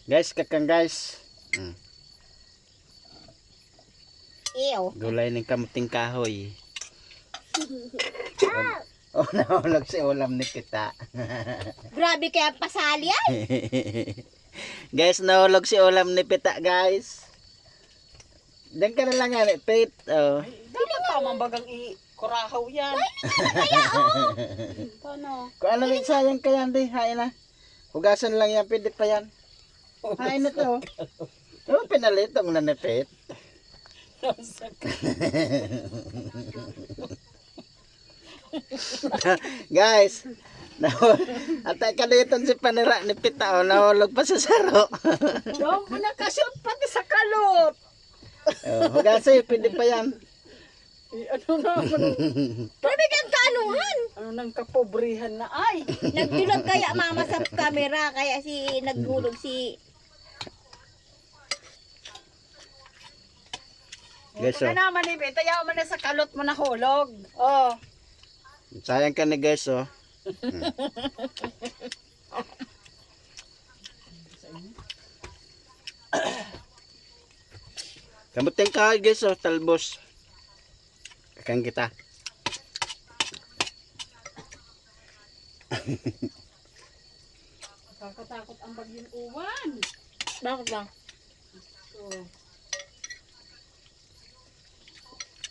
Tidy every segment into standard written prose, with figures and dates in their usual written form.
Guys, kakang guys. Ew. Gulay ng kamuting kahoy. Oh, nahulog si ulam ni kita. Grabe kaya pasali ay. Guys, nahulog si ulam ni Pita, guys. Diyan ka na lang yan, Pit. Oh. Dapat tamang bagang i-kurahaw yan. Paano? Kung alam mo, sayang ka yan, di. Hain na. Hugasan lang yan, pwede pa yan. Hain na to. Oh, pinalitong na ni Pit. Guys, atay ka dito si panira ni Pita, oh, nahulog pa sa saro. Yung nakashoot pati sa kalot. Oh, hugasan, pwede pa yan. Ano naman? Grabe kang kaanuhan. Ano nang kapobrihan na ay? Nagdulog kaya mama sa camera kaya naghulog si Guys, Ito oh. na naman ibig. Tayaw mo na sa kalot mo na hulog. Oh. Sayang ka ni guys, oh. Kamuting kahoy guys, oh, talbos. Kakang kita. Kakatakot ang bagyong uwan. Bakit ba? So,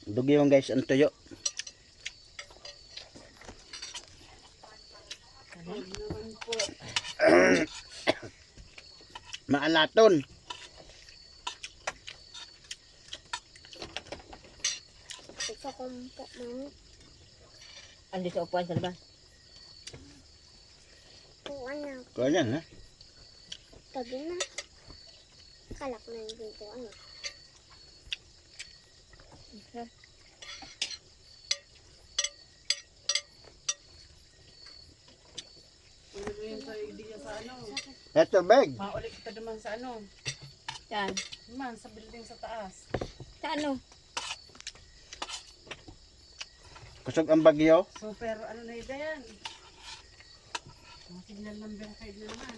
Dugi yung guys, ang tuyo. huwag naman po. Maalaton. Ito kumpa mo. Andi sa upuan sa labas. Ano, Kuha yan, ha? tabi na. Kalak na yung dito. Ano? Ano mo yun sa idea sa ano? Ito, bag. Maulit kita naman sa ano? Yan. Naman, sa building sa taas. Sa ano? Kusog ang bagyo. Super, ano na yun yan? Signal number 5 na naman.